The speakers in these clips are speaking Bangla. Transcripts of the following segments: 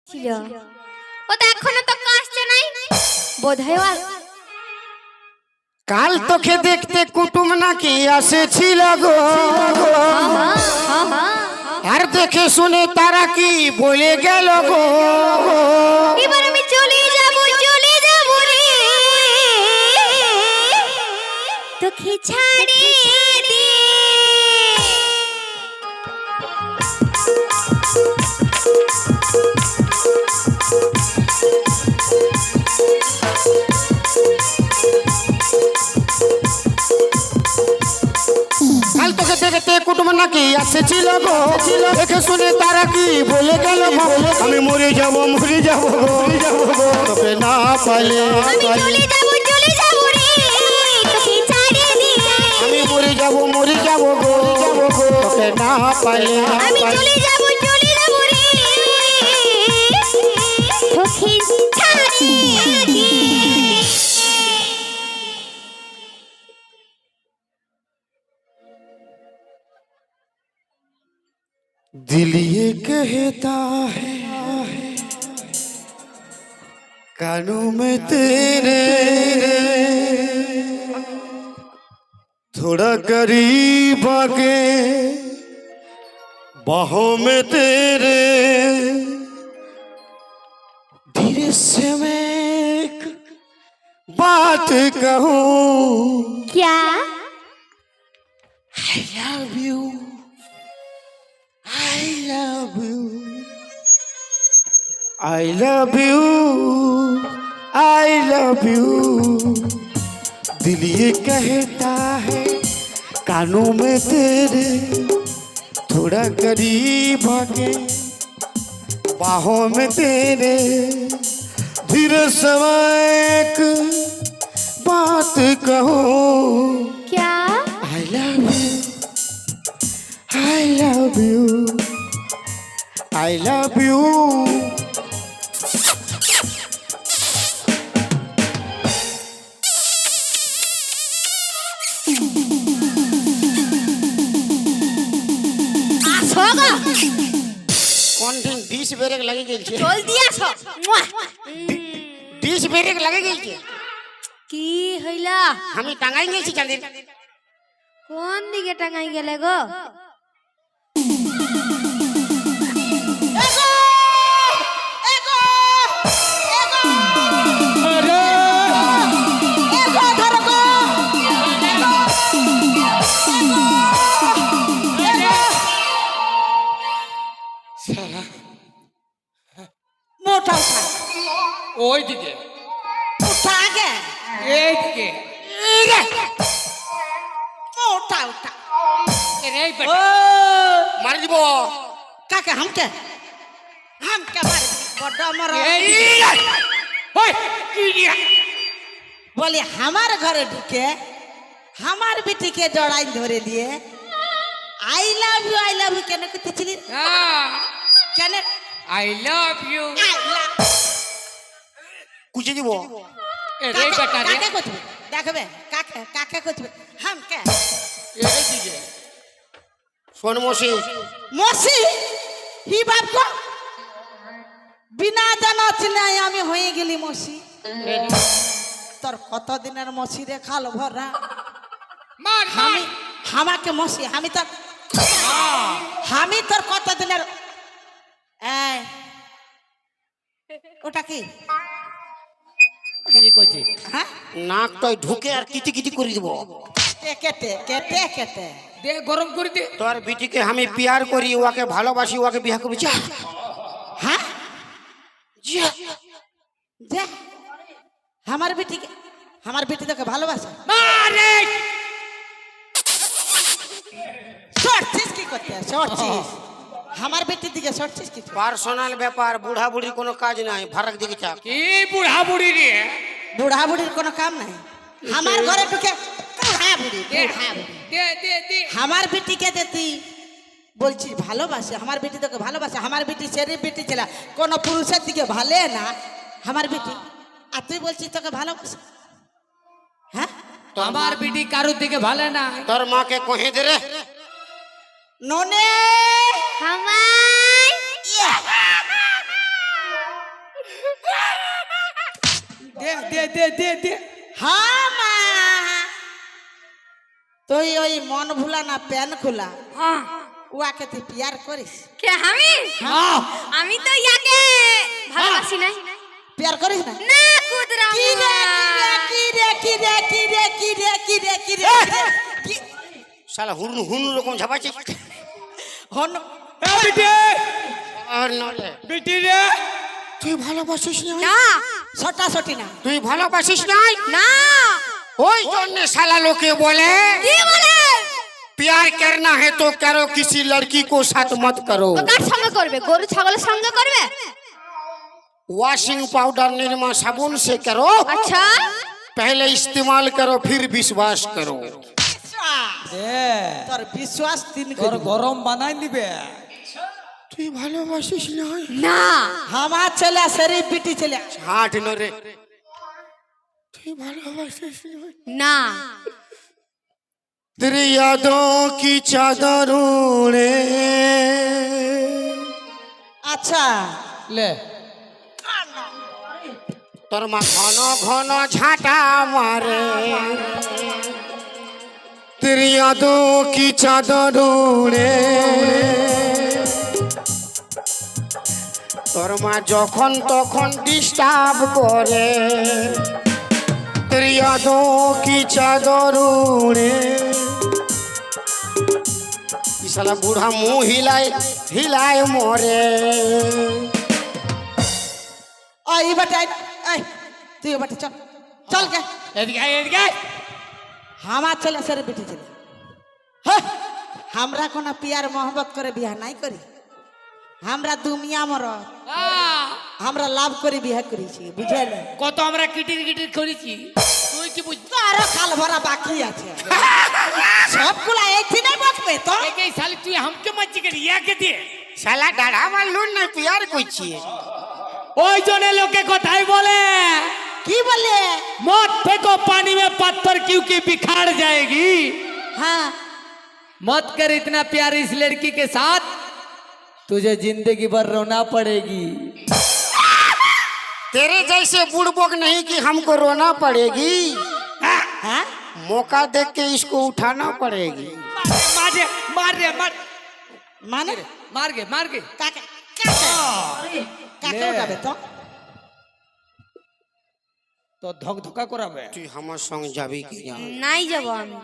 করেছিল ও তো এখনো তো আসছে নাই বোধহয় কাল তোকে দেখতে কুটুম নাকি আসেছিল গো আর দেখে শুনে তারা কি বলে গেল গো এবার আমি চলে যাব রে তোকে ছাড়িয়ে দে কাল তোকে দেখতে কুটুম নাকি আসেছিল গো দেখে শুনে তারা কি বলে গেল গো আমি মরে যাব গো তোকে না পালে আমি চলে যাব রে তোকে ছাড়িয়ে দে আমি মরে যাব গো তোকে না পালে আমি চলে যাব রে তোকে ছাড়িয়ে দে दिल ये कहता है कानों में तेरे थोड़ा करीब आके बाहों में तेरे धीरे से मैं एक बात कहूँ क्या I love you I love you I love you I love you दिल ये कहता है कानों में तेरे थोड़ा करीब आके बाहों में तेरे धीरे से एक बात कहो क्या I love you I love you I love you কোনদিন ডিশ ব্রেক লাগে গেছে জলদি আসো ডিশ ব্রেক লাগে গেছে কি হইলা আমি টাঙ্গাই গেছি চাঁদের কোন দিকে টাঙাই গেলে গো মোটা উঠা ওই দিকে উঠা আগে এই দিকে মোটা উঠা এই ও বেটা মারি দিব কাকে হামকে মার বড় আমার এই ওই কি দিয়া বলি আমার ঘরে ঢুকে আমার বেটিকে জড়াই ধরে দিয়ে আই লাভ ইউ কেন করতেছিলি কেন আই লাভ ইউ কুচে দিব এই বেটা রে কাকে করবে দেখবে কাকে করবে হামকে এই দিকে শোন মশি মসি হি বাপকো বিনা জানা চিনাই আমি হয়ে গেলি মসি তোর কত দিনের মসি রে খাল ভরা মার আমি আমাকে মসি আমি তোর কত দিনের এই ওটা কি কি কইছে হ্যাঁ নাকটাই ঢুকে আর কিটি কিটি করে দিব কেটে দে গরম করে দে তোর বিটিকে আমি পিয়ার করি ওকে ভালোবাসি ওকে বিয়ে করবি যা হ্যাঁ যা যা আমার বেটি তোকে ভালোবাসে মারে সরছিস কি করতে সরছিস আমার বেটির দিকে সরছিস কি পার্সোনাল ব্যাপার বুড়া বুড়ির কোনো কাজ নাই ফারাক দিকে চাপ কি বুড়া বুড়ি রে বুড়া বুড়ির কোনো কাম নাই আমার ঘরে ঢুকে বুড়া বুড়ি দে দে দে আমার বেটিকে যেতি বলছিস ভালোবাসে আমার বেটি তোকে ভালোবাসে আমার বেটি শরীর বেটি ছিল কোনো পুরুষের দিকে ভালে না আমার বেটি আর তুই বলছিস তোকে ভালোবাসে হ্যাঁ আমার বিটি কারোর দিকে ভালো না তোর মাকে কহে দে রে ননে হামাই দে দে দে দে হ্যাঁ মা তুই ওই মন ভুলা না প্যান খোলা হ্যাঁ উয়াকে তুই পিয়ার করিস কে আমি হ্যাঁ আমি তো ইয়াকে ভালোবাসি না পিয়ার করিস না না কুদরাম কি রে কি রে কি রে কি রে কি রে কি রে কি রে কি শালা হুন হুন রকম ঝাপাচ্ছিস হন এ বিটি আর নলে বিটি রে তুই ভালোবাসিস না না ছটা ছটি না তুই ভালোবাসিস না না ওই জন্য শালা লোকে বলে কি বলে प्यार करना है तो करो किसी लड़की को साथ मत करो তো কার সঙ্গে করবে গরু ছাগলের সঙ্গে করবে वॉशिंग पाउडर निरमा साबुन से करो আচ্ছা पहले इस्तेमाल करो फिर विश्वास करो দে তোর বিশ্বাস তিন তোর করে গরম বানাই দিবে তুই ভালোবাসিস না না আমার ছেলে শরীফ বিটি ছেলে হাট নরে তুই ভালোবাসিস না না तेरी यादों की चादर ओढ़े আচ্ছা লে তোর মা ঘন ঘন ঝাঁটা মারে तेरी यादों की चादर ओढ़े তোর মা যখন তখন ডিস্টার্ব করে तेरी यादों की चादर ओढ़े ई साला बूढ़ा मुंह हिलाए मोरे এই বাটে এই তুই বাটে চল চল গে এদিকে আয়, এদিকে আয়। আমার ছেলে শরীফ বিটি ছেলে হ্যাঁ আমরা কোনো পিয়ার মোহব্বত করে বিয়া নাই করি আমরা দুমিয়া মর আমরা লাভ করে বিয়া করেছি বুঝলে কত আমরা কিটির কিটির করেছি তুই কি বুঝ আরো কাল ভরা বাকি আছে সবগুলা একই নাই বকবে তো এই শালি তুই हमके मत कर ইয়াকে দে শালা ডাড়া মারলুন না পিয়ার করছি ওই জনে লোকে কথাই বলে কি বলে मत फेंको पानी में पत्थर क्योंकि बिखर जाएगी হ্যাঁ मत कर इतना प्यार इस लड़की के साथ तुझे जिंदगी भर रोना पड़ेगी तेरे जैसे बुड़बोक नहीं कि हमको रोना पड़ेगी হ্যাঁ मौका देख के इसको उठाना पड़ेगी मार रे मार रे मार মানে मार के কাকে কাকে কাকে উঠাবে তো तो धक धका कराबे তুই আমার সঙ্গে যাবি কি না নাই যাব আমি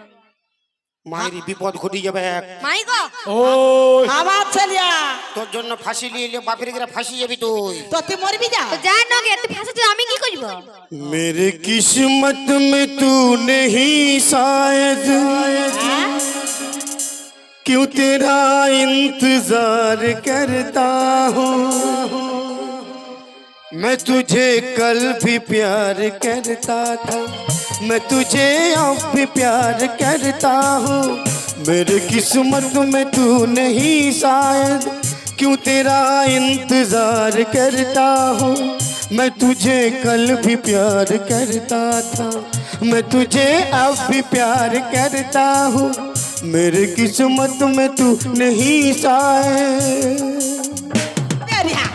মায়ের বিপদ ঘটি যাবে মাই গো ओए আমার ছেলিয়া তোর জন্য ফাঁসি নিয়ে বাপের গিরা ফাঁসি যাবি তুই তো তুই মরবি যা তো যা নগে তুই ফাঁসে তুই আমি কি করব मेरे किस्मत में तू नहीं शायद क्यों तेरा इंतजार करता हूँ मैं तुझे कल भी प्यार करता था मैं तुझे अब भी प्यार करता हूँ मेरे किस्मत में तू नहीं शायद क्यों तेरा इंतजार करता हूँ मैं तुझे कल भी प्यार करता था मैं तुझे अब भी प्यार करता हूँ मेरे किस्मत में तू नहीं शायद বেরিয়া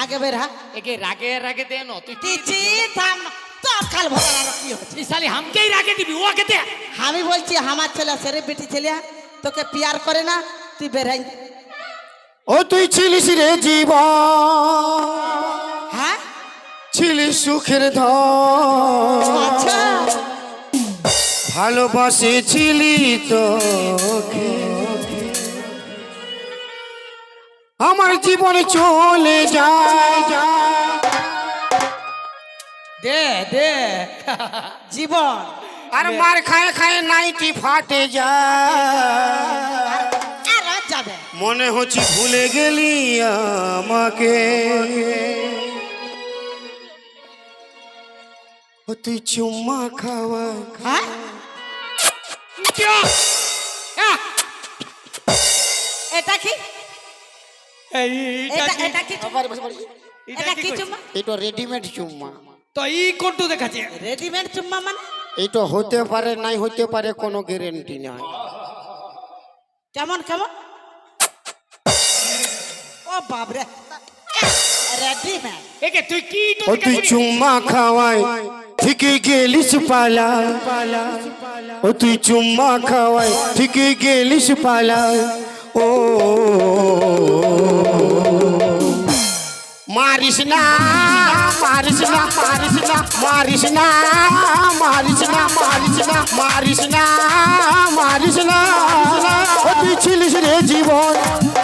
আগে বেরা एके रागे रागे दे नो तू টিচি থাম তো কাল ভরা আর কি হচ্ছে ई साली हमके ही रागे दिबी वो के दे আমি বলছি আমার ছেলে শরীফ বিটি ছেলিয়া তোকে পিয়ার করে না তুই বেরাই ও তুই ছিলিস রে জীবন হ্যাঁ ছিলি সুখের ধন আচ্ছা ভালোবাসেছিলি তোকে আমার জীবন চলে যায় दे दे জীবন আর মার খায় খায় নাইটি ফাটে যায় আর রাত যাবে মনে হচ্ছে ভুলে গেলি আমাকে ও তুই চুম্মা খাওয়া হ্যাঁ क्या এটা কি এটা এটা এটা কি এটা কি চুম্মা এটা রেডিমেড চুম্মা তো ই কোনটু দেখাছে রেডিমেড চুম্মা মানে এটা হতে পারে নাই হতে পারে কোনো গ্যারান্টি নাই কেমন কেমন ও বাবরে রেডিমেড একে তুই কি তো ও তুই দেখাছিস? চুম্মা খাওয়াই ঠিকই গেলিস পালা ও তুই চুম্মা খাওয়াই ঠিকই গেলিস পালা ও মারিস না মারিস না মারিস না মারিস না মারিস না মারিস না মারিস না মারিস না ও তুই ছিলিস রে জীবন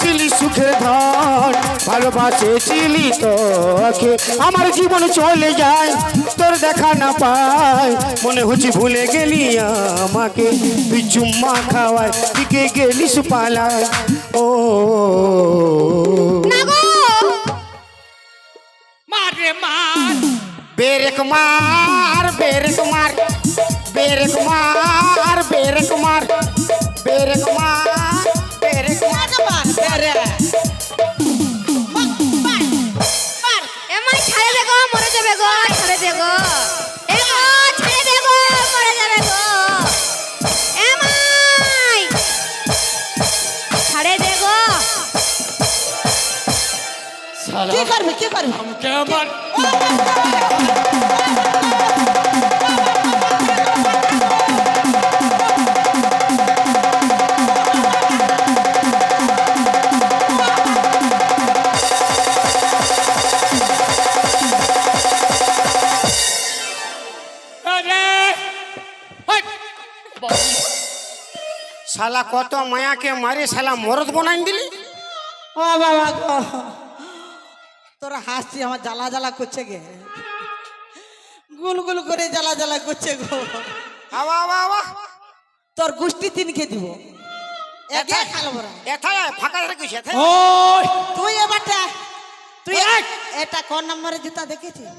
ছিলিস সুখের ধন ভালোবাসে ছিলি তোকে আমার জীবন চলে যায় তোর দেখা না পায় মনে হচ্ছে ভুলে গেলি আমাকে তুই চুম্মা খাওয়ায় দিকে গেলিস পালায় ও না গো মারে মার বেরেক মার বেরেক মার বেরেক মার বেরেক মার বেরেক মার বেরেক মার এমাই ছাড়ে দে গো মরে যাবে গো ছাড়ে দে গো এ গো ছাড়ে দে গো মরে যাবে গো এমাই ছাড়ে দে গো শালা কি করবি কি করবি আমাকে আমার শালা কত মায়াকে মারে শালা মরদ বনাই দিলি ও বাবা গো তোরা হাসছি আমার জ্বালা জ্বালা করছে গে গুল গুল করে জ্বালা জ্বালা করছে গো আবা বাবা তোর গোষ্ঠী তিনকে দিব একে খালো বড় এথায় ফাঁকা রেখেছি এথায় ওই তুই এবারটা তুই এটা কোন নম্বরের জুতা দেখেছিস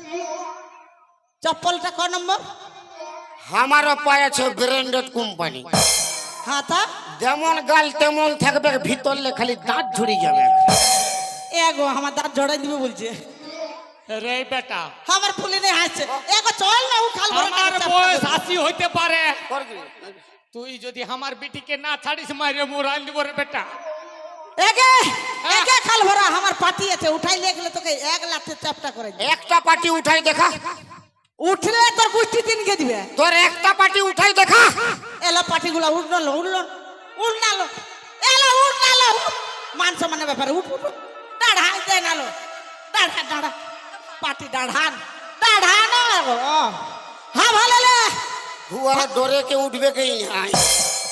চপ্পলটা কোন নম্বর আমারও পায়ে আছে ব্র্যান্ডেড কোম্পানি হ্যাঁ তা যেমন গাল তেমন থাকবে ভিতরলে খালি দাঁত ঝুড়ি যাবে এগো আমার দাঁত জড়াই দিবে বলছে রে বেটা আমার ফুলে নেই হাসছে এগো চল না ও খাল বড় আমার বয়স 80 হইতে পারে তুই যদি আমার বিটিকে না ছাড়িস মারে মুরান দিব রে বেটা এগে এগে খাল ভরা আমার পাটি আছে উঠাই লেখলে তোকে এক লাতে চাপটা করে দিবে একটা পাটি উঠাই দেখা উঠলে তোর গোষ্ঠী তিনকে দিবে তোর একটা পাটি উঠাই দেখা এলো পাটিগুলো উঠলো উঠলো উঠনালো এলো উঠনালো মান সম্মানের ব্যাপারে উঠ উঠ দাঁড়াই দেন আলো দাঁড়া দাঁড়া পাটি দাঁড়ান দাঁড়ান হ্যাঁ ভালো লে হুয়ারা ডরে কে উঠবে কে নাই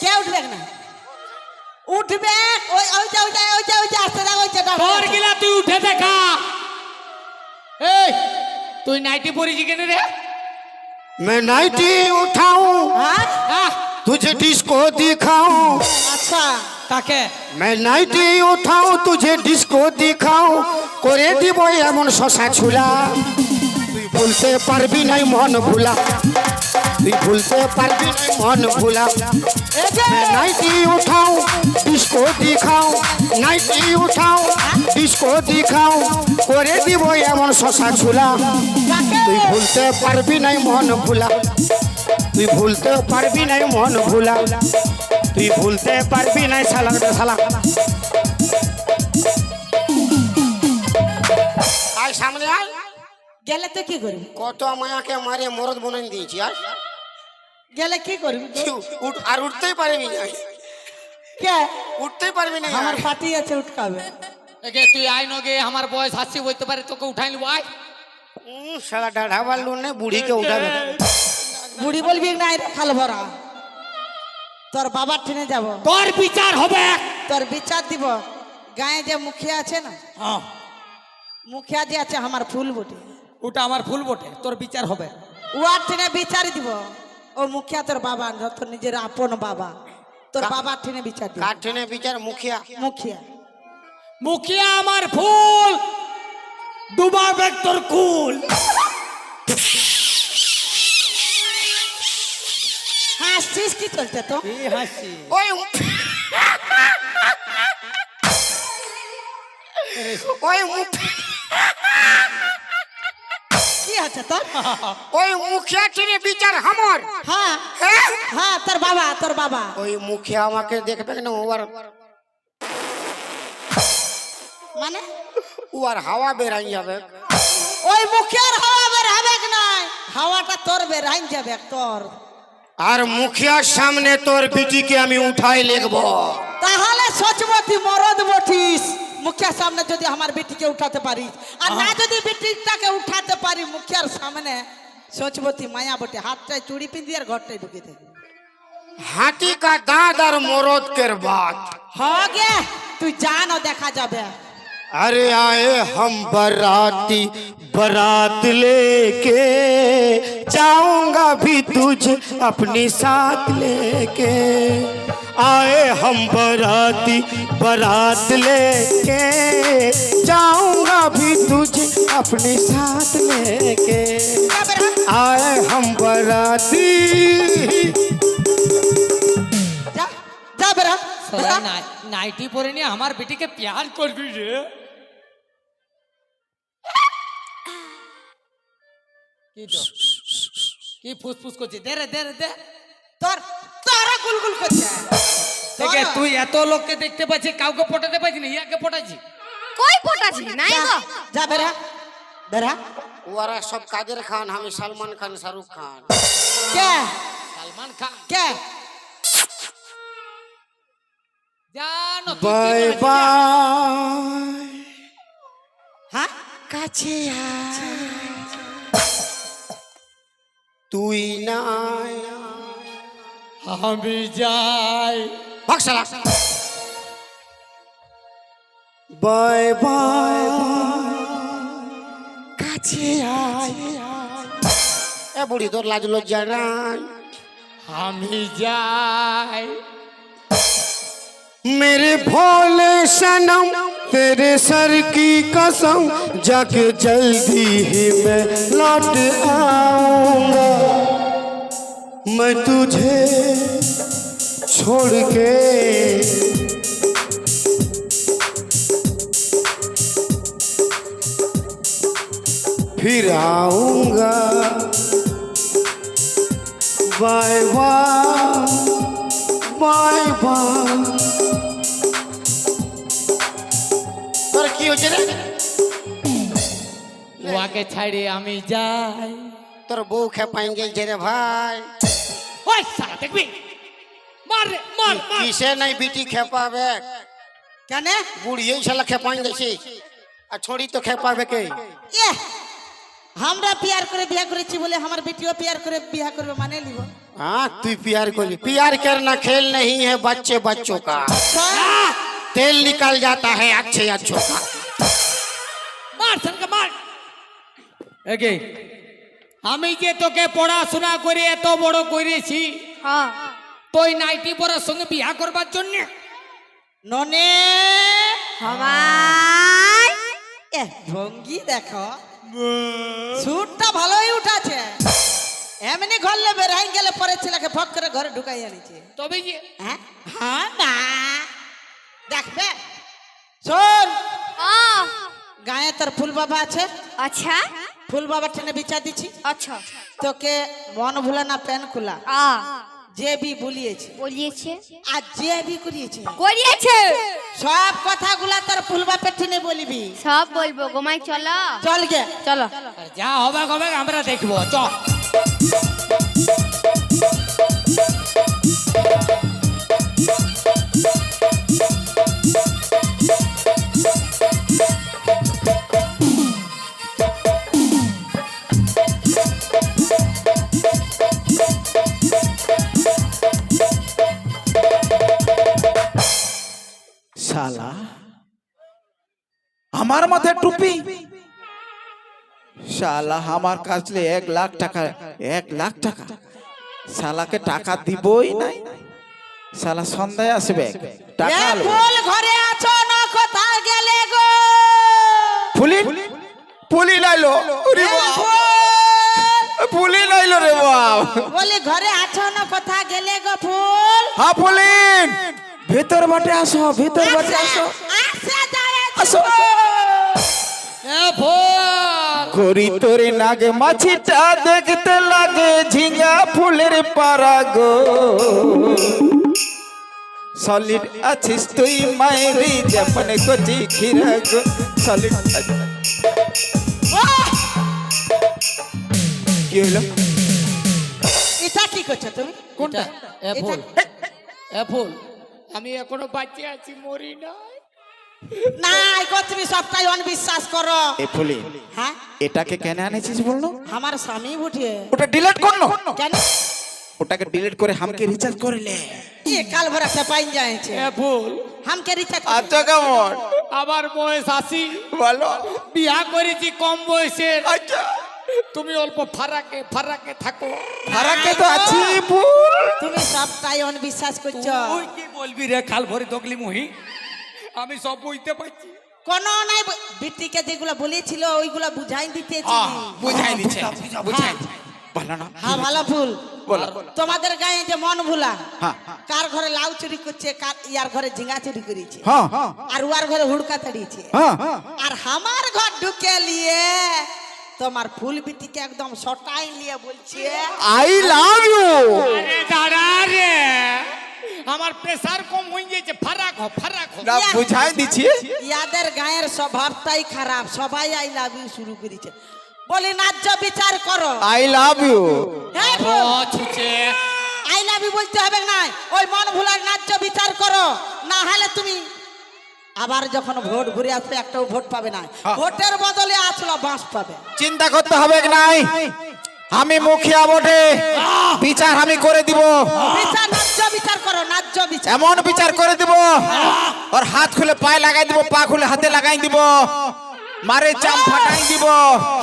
কে উঠবে না উঠবে ওই ওই যা ওই যা ওই যা ওই যা আসতে দাও ওই যা তোর গিলা তুই উঠে দেখা এই তুই নাইটি পরিছি কেন রে मैं नाइटी उठाऊं হ্যাঁ तुझे डिस्को दिखाऊं আচ্ছা তাকে मैं नाइटी उठाऊं तुझे डिस्को दिखाऊं করে দিব এমন শশা ছুলা তুই ভুলতে পারবি নাই মন ভুলা তুই ভুলতে পারবি নাই মন ভুলা मैं नाइटी उठाऊं डिस्को दिखाऊं नाइटी उठाऊं डिस्को दिखाऊं করে দিব এমন শশা ছুলা তুই ভুলতে পারবি নাই মন ভুলা তুই ভুলতে পারবি নাই মন ভুলা তুই ভুলতে পারবি নাই শালা শালা আয় সামনে আয় গেলে তো কি করবি কত মায়াকে মারে মরদ বনাই দিয়েছি আর গেলে কি করবি উঠ আর উঠতেই পারবি না কে উঠতেই পারবি না আমার পাটি আছে উঠকাবে একে তুই আই নগে আমার বয়স 80 হইতে পারে তোকে উঠাই নিব আয় শালা ডাঢ়া বাল্লু নে বুড়িকে উঠাবে বুড়ি বলবি না এটা খাল ভরা তোর বাবার ঠেনে যাব তোর বিচার হবে তোর বিচার দিব গায়ে যে মুখিয়া আছে না হ্যাঁ মুখিয়া যে আছে আমার ফুল বটে ওটা আমার ফুল বটে তোর বিচার হবে উয়ার ঠেনে বিচার দিব ও মুখিয়া তোর বাবা তোর নিজের আপন বাবা তোর বাবার ঠেনে বিচার দিব কার ঠেনে বিচার মুখিয়া মুখিয়া মুখিয়া আমার ফুল ডুবাবে তোর কুল হাসছিস কি চলছে তো কি হাসি ওই ওই কি আছে তোর ওই মুখিয়া ঠেনে বিচার আমার হ্যাঁ হ্যাঁ হ্যাঁ তোর বাবা ওই মুখিয়া আমাকে দেখবে না ওর মানে ওর হাওয়া বেরাই যাবে ওই মুখের হাওয়া বের হবে কি নাই হাওয়াটা তোর বেরাইন যাবে তোর। আর মুখিয়ার সামনে তোর বিটিকে আমি উঠাই লিখবো। তাহলে সচবতী মরদ বটিস। মুখিয়ার সামনে যদি আমার বেটিকে উঠাতে পারিস, আর না যদি বেটিটাকে উঠাতে পারি মুখিয়ার সামনে, সচবতী মায়া বটে, হাতটায় চুড়ি পিঁধি আর ঘরটায় ঢুকে থাকি। हाथी का दांत और मोरद के बात। हो गे तू जानो देखा जाबे। अरे आए हम बराती बारात लेके जाऊंगा भी तुझ अपने साथ लेके। आए हम बराती बारात लेके जाऊंगा भी तुझ अपने साथ लेके। आए हम बराती। जा जा बेरा साला नाइटी परे नहीं हमार बेटी के प्यार कर भी रे। কি ফুসফুস করছিস? দে রে দে রে দে। তোর তোরা গুলগুল করছে। দেখে তুই এত লোককে দেখতে পাচ্ছিস, কাউকে পটাতে পারছিস না, ইয়াকে পটাচ্ছি। কই পটাছি নাই গো। যা বেরা বেরা। वारा सब कादिर खान, हम सलमान खान, शाहरुख खान। কে সালমান খান কে জানো बाय बाय হ্যাঁ কাছে তুই না আমি যাই। ভাগ শালা। বাই বাই কাছে আয়। এ বুড়ি তোর লাজ লজ্জা নাই? আমি যাই। मेरे भोले सनम तेरे सर की कसम, जाके जल्दी ही मैं लौट आऊंगा। मैं तुझे छोड़ के फिर आऊंगा। Bye bye bye bye. তোর কি হচ্ছে রে? ওয়াকে ছাড়ে আমি যাই। তোর বউ খেপাই গেছে রে ভাই। ওই সালা দেখবি, মার রে মার মার। কিসে নাই বিটি খেপাবে? কেন বুড়িয়ে শালা খেপাই গেছে, আর ছোড়ি তো খেপাবে কে? এ আমরা প্যার করে বিয়া করেছি বলে আমার বেটিও প্যার করে বিয়া করবে মানে লিব। हाँ तू प्यार को प्यार करना खेल नहीं है बच्चे बच्चों का। तेल निकल जाता है अच्छे अच्छों का। মার সনকে মার। একে আমি যে তোকে পড়াশোনা করে এত বড় করেছি, হ্যাঁ তুই নাইটি পরার সঙ্গে বিয়া করবার জন্য ননে হবাই এ ভঙ্গি দেখো, সুটটা ভালোই উঠাছে। এমনি ঘরলে বেরাই গেলে পরে ছেলেকে ফক করে ঘরে ঢুকাই আনিছে। তবে যে হ্যাঁ হ্যাঁ না দেখবে শোন, গায়ে তোর ফুল বাবা আছে, আচ্ছা ফুল বাবা টেনে বিচা দিছি। আচ্ছা তোকে মন ভুলা না প্যান খোলা আ যে বি বলিয়েছে বলিয়েছে আর যে বি করিয়েছে করিয়েছে সব কথাগুলা তোর ফুল বাপের টেনে বলবি। সব বলবো গোমাই চলো চল গে চলো আর যা হবে হবে আমরা দেখবো। চ শালা আমার মাথায় টুপি, শালা আমার কাছে 1 লাখ টাকা, 1 লাখ টাকা। শালাকে টাকা দিবই নাই, শালা সন্ধ্যায় আসবে টাকা এ আনবে। ফুল ঘরে আছো না কোথায় গেলে গো? ফুলি ফুলি লাইলো ওরে এ বাপ, ফুল, ফুলি লাইলো রে বাপ। বলি ঘরে আছো না কোথায় গেলে গো ফুল? হ্যাঁ ফুলিন, ভেতর বাটে আসো, ভেতর বাটে আসো। আসে দাঁড়াচ্ছে আসো। এ ভোর করি তোরে নাগে মাছিটা দেখতে লাগে ঝিঙ্গা ফুলের পারাগো। সলিড আছিস তুই মায়েরি যেমন কচি খিরা গো। সলিড কি হলো? করছো তুমি? কোনটা এ ফুল এটা- এ ফুল আমি এখনো বাঁচে আছি মরি নাই না গো তুমি সবটাই অনবিশ্বাস করো। এ ফুলি হ্যাঁ এটাকে কেন আনেছিস বললো? আমার স্বামী বুঝিয়ে ওটা ডিলিট করলো। কেন ওটাকে ডিলিট করে হামকে রিচার্জ করলে। এ কাল ভরা খেপাইন যাচ্ছে এ ফুল হামকে রিচার্জ আচ্ছা কেমন আমার বয়স 80 বলো। বিয়া করেছি কম বয়সের আচ্ছা তুমি অল্প ফারাকে ফারাকে থাকো ফারাকে তো আছি ফুল। তুমি সবটাই অনবিশ্বাস করছো। তুই কি বলবি রে খাল ভরে দগলি মহি আমি সব বুঝতে পারছি কোনো নাই বিটিকে যেগুলো বলেছিল ওইগুলো বুঝাই দিতেছি। বুঝাই দিচ্ছে বুঝাই ভালো না। হ্যাঁ ভালো ফুল বলো। তোমাদের গায়ে যে মন ভুলা হ্যাঁ কার ঘরে লাউ চুরি করছে, কার ইয়ার ঘরে ঝিঙ্গা চুরি করেছে, হ্যাঁ আর উয়ার ঘরে হুড়কা তাড়িয়েছে, হ্যাঁ আর আমার ঘর ঢুকে নিয়ে তোমার ফুল বিটিকে একদম সটাই নিয়ে বলছে আই লাভ ইউ। আরে দাঁড়া রে আমার প্রেসার কম হয়ে গেছে ফারাক হ ফারাক হ না বুঝাই দিছি। ইয়াদের গায়ের স্বভাবটাই খারাপ, সবাই আই লাভ ইউ শুরু করেছে। বলি ন্যায্য বিচার করো। I love you. ছুচে আই লাভ ইউ বলতে হবে না, ওই মন ভুলার ন্যায্য বিচার করো, না হলে তুমি আবার যখন ভোট ঘুরে আসবে একটাও ভোট পাবে না, ভোটের বদলে আসলো বাঁশ পাবে। চিন্তা করতে হবে নাই, আমি মুখিয়া বটে, বিচার আমি করে দিব। বিচার ন্যায্য বিচার করো, ন্যায্য বিচার। এমন বিচার করে দিব ওর হাত খুলে পায়ে লাগাই দিব, পা খুলে হাতে লাগাই দিব, মারে চাম ফাটাই দিব।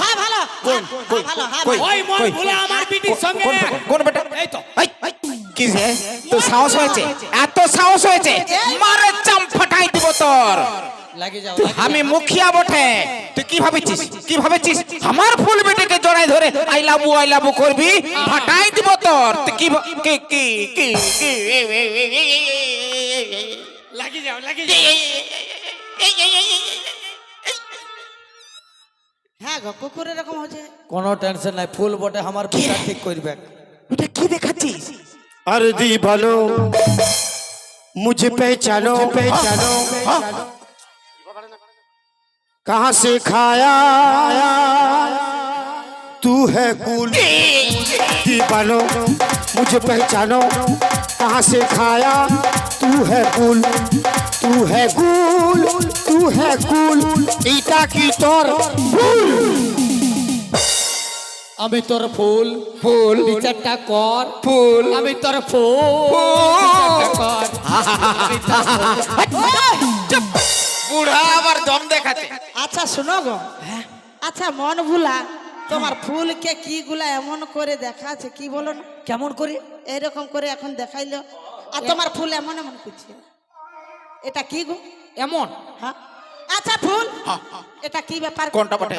হ্যাঁ ভালো, কোন কই ভালো, হ্যাঁ কই ভালো। ওই মন ভুলা আমার বিটির সঙ্গে কোন বেটা? এই তো এই, কি রে তো সাহস হয়েছে, এত সাহস হয়েছে, মারে চাম ফাটাই দিব তোর। লাগে যাও আমি মুখিয়া বটে, তুই কি ভাবিছিস, কি ভাবিছিস আমার ফুল বেটিকে জড়াই ধরে আই লাভ করবি, ফাটাই দিব তোর। তুই কি কি কি কি লাগে যাও লাগে যাও হ্যাঁ গো কুকুর এরকম হচ্ছে। কোনো টেনশন নাই ফুল বটে আমার বিচার ঠিক করবে এটা কি দেখাচ্ছিস? अरे दी भलो मुझे पहचानो पहचानो कहाँ से खाया तू है कूल दी भलो मुझे पहचानो कहाँ से खाया तू है कूल तू है कूल तू है कूल ईटा की तोर আমি তোর ফুল ফুল বিচারটা কর ফুল আমি তোর ফুল বিচারটা কর আমি তোর ফুল। বুড়া আবার দম দেখাচ্ছে। আচ্ছা শোনো গো, আচ্ছা মন ভুলা তোমার ফুলকে কি গুলা এমন করে দেখাচ্ছে কি বলো না, কেমন করে এরকম করে এখন দেখাইলো, আর তোমার ফুল এমন এমন করছে, এটা কি গো? এমন হ্যাঁ আচ্ছা ফুল এটা কি ব্যাপার? কোনটা বটে?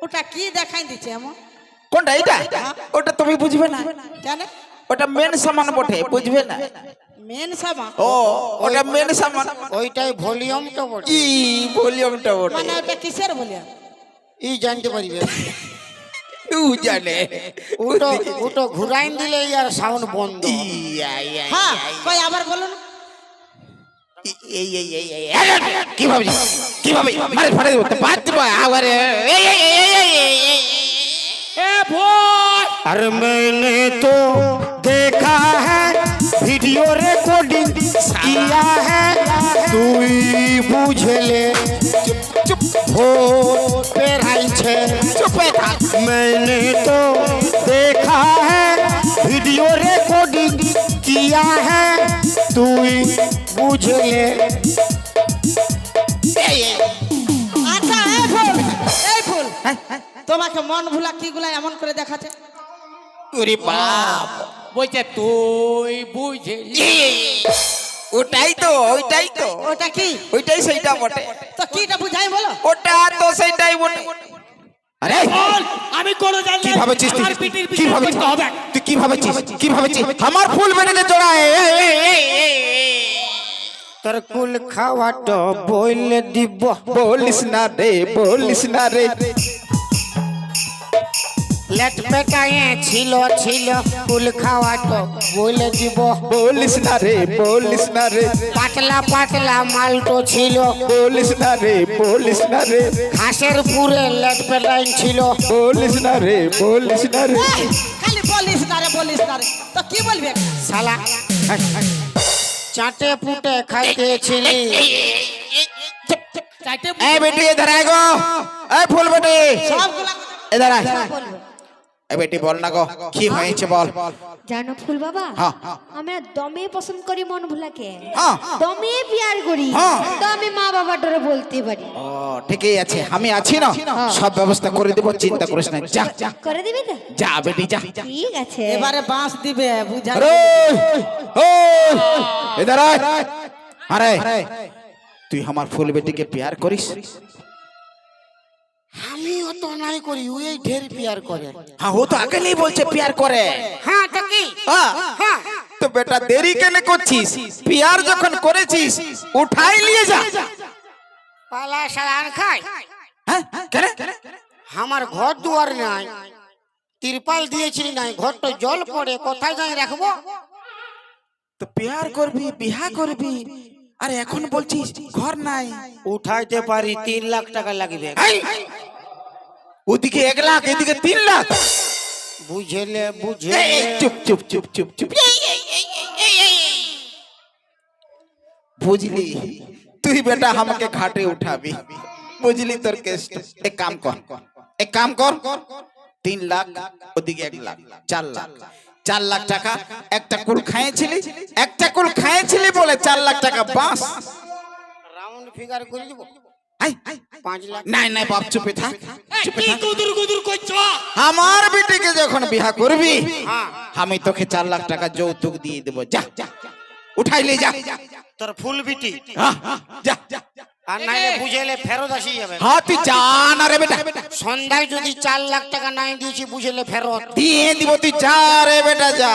ওটা কি দেখাই দিচ্ছে এমন? কোনটা এটা? ওটা তুমি বুঝবে না, কেন? ওটা মেন সামান বটে, বুঝবে না। মেন সামা ও ওটা মেন সামান, ওইটাই ভলিউম তো বড় ই ভলিউমটা বটে। মানে ওটা কিসের বলি? ই জানতে পারিবে তুই জানে উটো উটো ঘুরাইন দিলে আর সাউন্ড বন্ধ হ্যাঁ কই আবার বলুন। কি ভাবছিস, কি ভাবি মারে ফাড়ে দেব তো বাদ দিব আবার। এ ভোর अरे मैंने तो देखा है वीडियो रिकॉर्डिंग किया है तू बुझ ले चुप हो पेराई छे চুপে থাক। मैंने तो देखा है वीडियो रिकॉर्डिंग किया है तू बुझ ले আচ্ছা এই ফুল তোমাকে মন ভুলা কি গুলা এমন করে দেখাচ্ছে? ওরে বাপ, বলছে তুই বুঝলি ওটাই তো, ওইটাই তো, ওটা কি? ওইটাই সেইটা বটে, তো কিটা বুঝাই বলো? ওটা তো সেইটাই বটে। আরে বল আমি কোন জানি কি ভাবছিস তুই, আমার পিটির কি বিচার ভাবছিস করতে হবে তুই, কি ভাবছিস, কি ভাবছিস আমার ফুল বেটাকে জড়ায়। তোর কুল খাওয়াটা বইলে দিব বলিস না রে, বলিস না রে, লেট পেটায়ে ছিল ছিল কুল খাওয়াটা বইলে দিব বলিস না রে, বলিস না রে, পাতলা পাতলা মালটো ছিল বলিস না রে, বলিস না রে, ঘাসের পুরে লেট পেটাইন ছিল বলিস না রে, বলিস না রে। খালি বলিস না রে আরে বলিস না রে তো কি বলবি শালা চাটে পুটে খাইতেছিলি চাইতে এই বেটি इधर आए गो এই ফুল বেটি সবগুলা इधर आए বলবো এই বেটি বল না গো কি হয়েছে বল জানো ফুল বাবা হ্যাঁ। আমরা দমে পছন্দ করি মন ভুলাকে হ্যাঁ। দমে প্যার করি হ্যাঁ। দমে মা বাবার ডরে বলতে পারি ও ঠিকই আছে আমি আছি না সব ব্যবস্থা করে দেব চিন্তা করিস না যা যা করে দিবি তো যা বেটি যা ঠিক আছে এবারে বাঁশ দিবে বুঝা अरे ओ इधर आ अरे তুই আমার ফুল বেটিকে প্যার করিস আমিও তো নাই করি ওই ঢের প্যার করে हाँ वो तो अकेले ही बोलছে प्यार करे হ্যাঁ তো কি हाँ तो बेटा देरी কেন করছিস প্যার যখন করেছিস উঠাই নিয়ে যা পালা সালান খাই হ্যাঁ কেন আমার ঘর দুয়ার নাই তিরপাল দিয়েছি নাই ঘর তো জল পড়ে কোথায় যাই রাখবো তো প্যার করবি বিয়া করবি আরে এখন বলছিস ঘর নাই উঠাইতে পারি 3 লাখ টাকা লাগবে এই, ওদিকে 1 লাখ এদিকে 3 লাখ বুঝলে এই, বুঝলে এই, চুপ চুপ চুপ চুপ চুপ বুঝলি তুই বেটা আমাকে ঘাটে উঠাবি বুঝলি তোর কেস এক কাম কর 3 লাখ ওদিকে 1 লাখ 4 লাখ 4 লাখ টাকা একটা কুল খাইছিলি বলে 4 লাখ টাকা বাস রাউন্ড ফিগার করে দিব আই 5 লাখ নাই নাই বাপ চুপে থাক চুপে কি থাক গুদুর গুদুর করছো আমার বেটিকে যখন বিয়া করবি আমি তোকে 4 লাখ টাকা যৌতুক দিয়ে দেব যা উঠাই লে যা তোর ফুল বিটি যা যা আর নাইলে বুঝেলে ফেরত আসি যাবে হ্যাঁ তুই যা না রে বেটা সন্ধ্যায় যদি 4 লাখ টাকা নাই দিয়েছি বুঝেলে ফেরত দিয়ে দিব তুই যা রে বেটা যা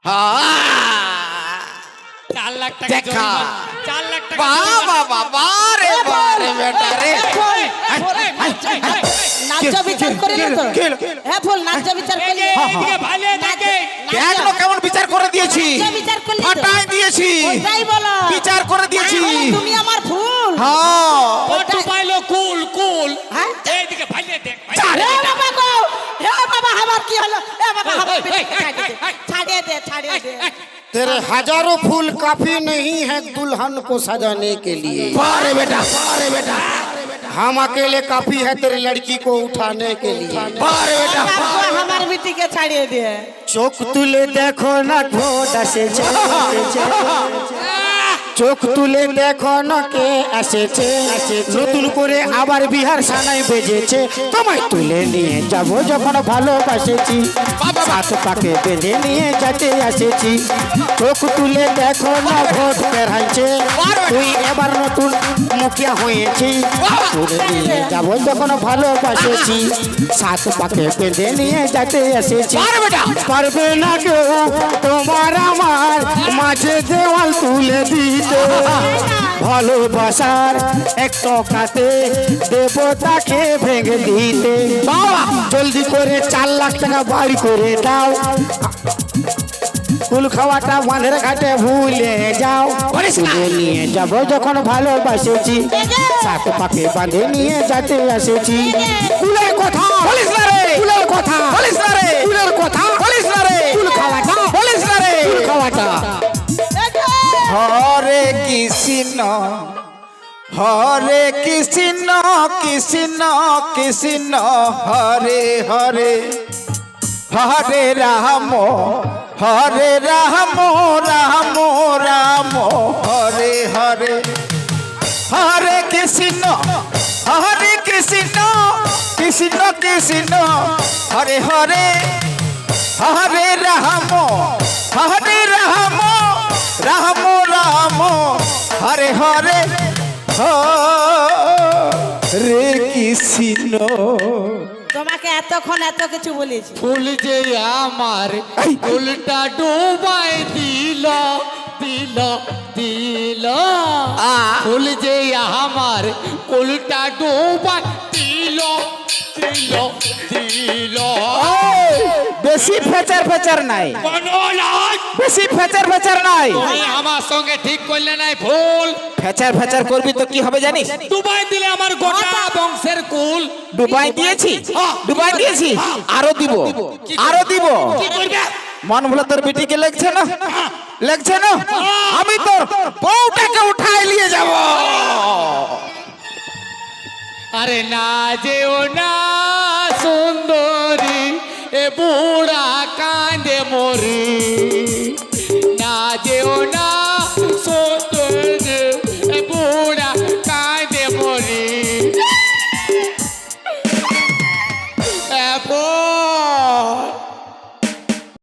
হ্যাঁ 4 লাখ টাকা দেখা। জরিমানা, 4 লাখ টাকা বাবা বাবা রে বেটা রে নাচ বিচার করিলে তো হ্যাঁ ফুল নাচ বিচার করলি এদিকে ভালো থাকে দেখ না কেমন বিচার করে দিয়েছি নাচ বিচার করলি তো ফাটাই দিয়েছি ওটাই বলো বিচার করে দিয়েছি তুমি আমার ফুল হ্যাঁ কত পাইলো কুল কুল হ্যাঁ? এইদিকে ভালো দেখ হে বাবা গো হে বাবা আমার কি হলো হে বাবা আমার বেটিকে ছাড়িয়ে দে ছাড়িয়ে দে तेरे हजारों फूल काफी नहीं है दुल्हन को सजाने के लिए बारे बेटा हम अकेले काफी है तेरी लड़की को उठाने के लिए बारे बेटा বাবা আমার বেটিকে ছাড়িয়ে দে চোখ তুলে দেখো না ঘোট এসেছে চোখ তুলে দেখো না কে এসেছে নতুন করে আবার বিহার সানাই বেজেছে তোমায় তুলে নিয়ে যাব যখন ভালোবাসেছি সাত পাকে বেঁধে নিয়ে যেতে এসেছি চোখ তুলে দেখো না ভোট পেরাইছে তুই এবার নতুন মুখিয়া হয়েছি তুলে নিয়ে যাব যখন ভালোবাসেছি সাত পাকে বেঁধে নিয়ে যেতে এসেছি পারবে না কেউ তোমার আমার মাঝে দেওয়াল তুলে দিতে ভালোবাসার এক টকাতে দেবতাকে ভেঙে দিতে জলদি করে 4 লাখ টাকা বাড়ি করে দাও কুল খাওয়াটা বাঁধের ঘাটে ভুলে যাও তুলে নিয়ে যাব যখন ভালোবাসেছি সাত পাকে বাঁধে নিয়ে যেতে এসেছি কুলের কথা বলিস না রে কুলের কথা বলিস না রে কুলের কথা বলিস না রে কুল খাওয়াটা বলিস না রে কুল খাওয়াটা হরে কৃষ্ণ হরে কৃষ্ণ কৃষ্ণ কৃষ্ণ হরে হরে হরে রাম রাম রাম হরে হরে হরে কৃষ্ণ কৃষ্ণ কৃষ্ণ হরে হরে হরে রাম রাম রাম হরে হরে হরে কৃষ্ণ তোমাকে এতক্ষণ এত কিছু বলেছি ফুল যে আমার ফুলটা ডুবাই দিল দিল দিল ফুল যে আমার ফুলটা ডুবাই দিল দিল দিল বেশি ফেচার ফেচার নাই, কোনো নাই। বেশি ফেচার ফেচার নাই। তুমি আমার সঙ্গে ঠিক করলে নাই ভুল। ফেচার ফেচার করবি তো কি হবে জানিস? ডুবাই দিলে আমার গোটা বংশের কুল। ডুবাই দিয়েছি, ডুবাই দিয়েছি, আরো দিব, আরো দিব। কি করবে? মন ভুলে তোর বিটিকে লেগছে না, লেগছে না? আমি তোর বউটাকে উঠাই নিয়ে যাব। আরে না যেও না সুন্দরী, এ বুড়া কাঁদে মরি।